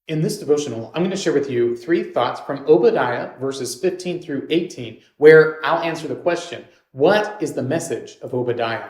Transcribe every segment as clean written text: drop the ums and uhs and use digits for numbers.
In this devotional, I'm going to share with you 3 thoughts from Obadiah verses 15 through 18, where I'll answer the question, what is the message of Obadiah?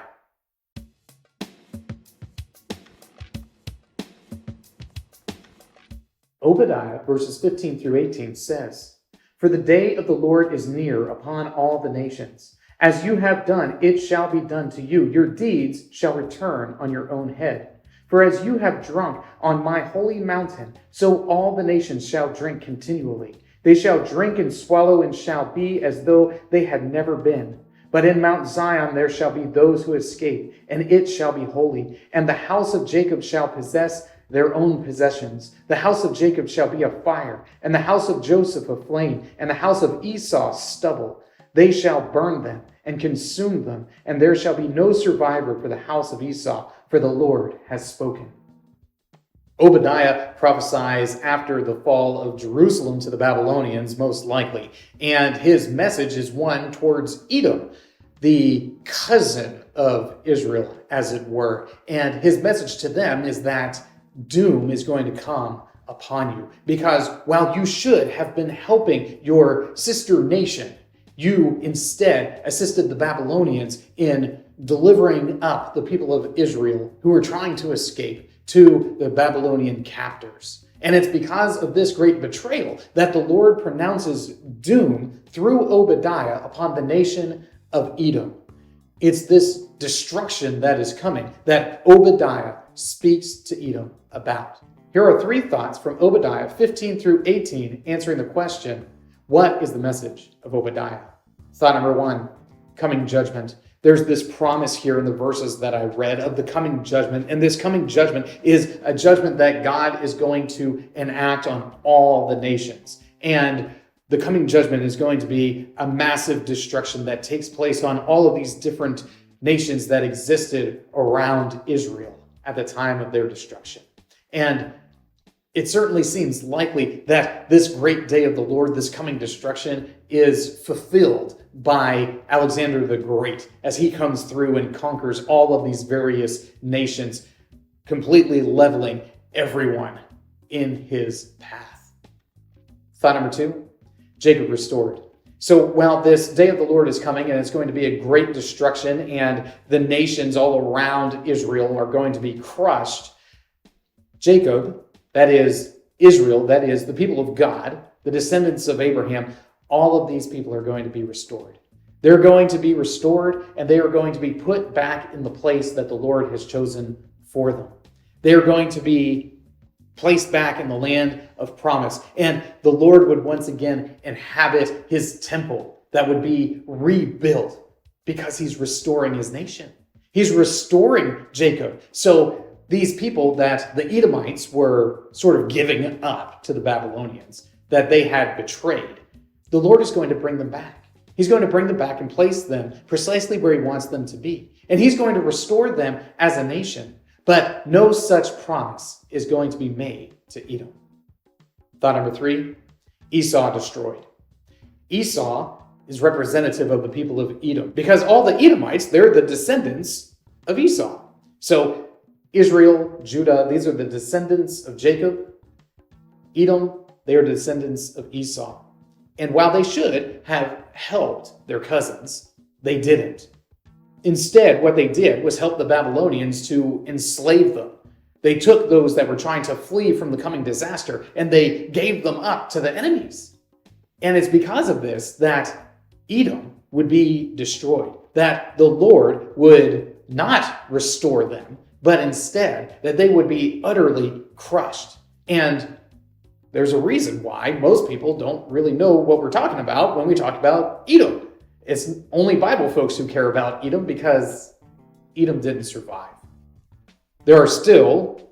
Obadiah verses 15 through 18 says, "For the day of the Lord is near upon all the nations. As you have done, it shall be done to you. Your deeds shall return on your own head. For as you have drunk on my holy mountain, so all the nations shall drink continually. They shall drink and swallow and shall be as though they had never been. But in Mount Zion there shall be those who escape, and it shall be holy. And the house of Jacob shall possess their own possessions. The house of Jacob shall be a fire, and the house of Joseph a flame, and the house of Esau stubble. They shall burn them and consume them, and there shall be no survivor for the house of Esau, for the Lord has spoken." Obadiah prophesies after the fall of Jerusalem to the Babylonians, most likely, and his message is one towards Edom, the cousin of Israel, as it were. And his message to them is that doom is going to come upon you, because while you should have been helping your sister nation, you instead assisted the Babylonians in delivering up the people of Israel who were trying to escape to the Babylonian captors. And it's because of this great betrayal that the Lord pronounces doom through Obadiah upon the nation of Edom. It's this destruction that is coming that Obadiah speaks to Edom about. Here are 3 thoughts from Obadiah 15 through 18 answering the question, what is the message of Obadiah? Thought number 1, coming judgment. There's this promise here in the verses that I read of the coming judgment, and this coming judgment is a judgment that God is going to enact on all the nations. And the coming judgment is going to be a massive destruction that takes place on all of these different nations that existed around Israel at the time of their destruction. And it certainly seems likely that this great day of the Lord, this coming destruction, is fulfilled by Alexander the Great as he comes through and conquers all of these various nations, completely leveling everyone in his path. Thought number 2, Jacob restored. So while this day of the Lord is coming and it's going to be a great destruction and the nations all around Israel are going to be crushed, Jacob, that is Israel, that is the people of God, the descendants of Abraham, all of these people are going to be restored. They're going to be restored, and they are going to be put back in the place that the Lord has chosen for them. They are going to be placed back in the land of promise, and the Lord would once again inhabit his temple that would be rebuilt because he's restoring his nation. He's restoring Jacob. So these people that the Edomites were sort of giving up to the Babylonians, that they had betrayed, the Lord is going to bring them back. He's going to bring them back and place them precisely where he wants them to be. And he's going to restore them as a nation. But no such promise is going to be made to Edom. Thought number 3, Esau destroyed. Esau is representative of the people of Edom because all the Edomites, they're the descendants of Esau. So Israel, Judah, these are the descendants of Jacob. Edom, they are descendants of Esau. And while they should have helped their cousins, they didn't. Instead, what they did was help the Babylonians to enslave them. They took those that were trying to flee from the coming disaster and they gave them up to the enemies. And it's because of this that Edom would be destroyed, that the Lord would not restore them, but instead that they would be utterly crushed. And there's a reason why most people don't really know what we're talking about when we talk about Edom. It's only Bible folks who care about Edom because Edom didn't survive. There are still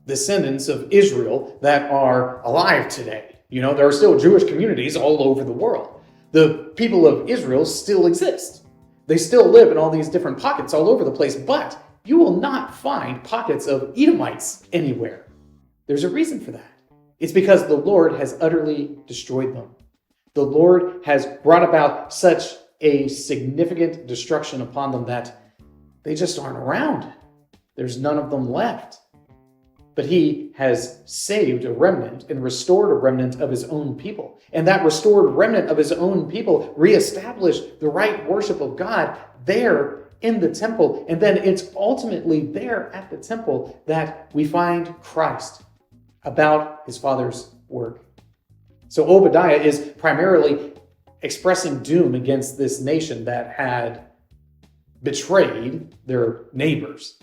descendants of Israel that are alive today. There are still Jewish communities all over the world. The people of Israel still exist. They still live in all these different pockets all over the place, but you will not find pockets of Edomites anywhere. There's a reason for that. It's because the Lord has utterly destroyed them. The Lord has brought about such a significant destruction upon them that they just aren't around. There's none of them left. but he has saved a remnant and restored a remnant of his own people. And that restored remnant of his own people reestablished the right worship of God there in the temple. And then it's ultimately there at the temple that we find Christ about his Father's work. So Obadiah is primarily expressing doom against this nation that had betrayed their neighbors.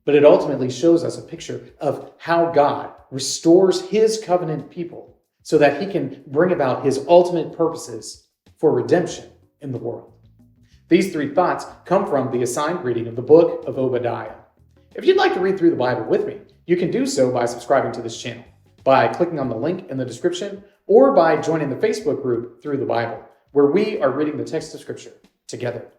But it ultimately shows us a picture of how God restores his covenant people so that he can bring about his ultimate purposes for redemption in the world. These three thoughts come from the assigned reading of the book of Obadiah. If you'd like to read through the Bible with me, you can do so by subscribing to this channel, by clicking on the link in the description, or by joining the Facebook group Through the Bible, where we are reading the text of Scripture together.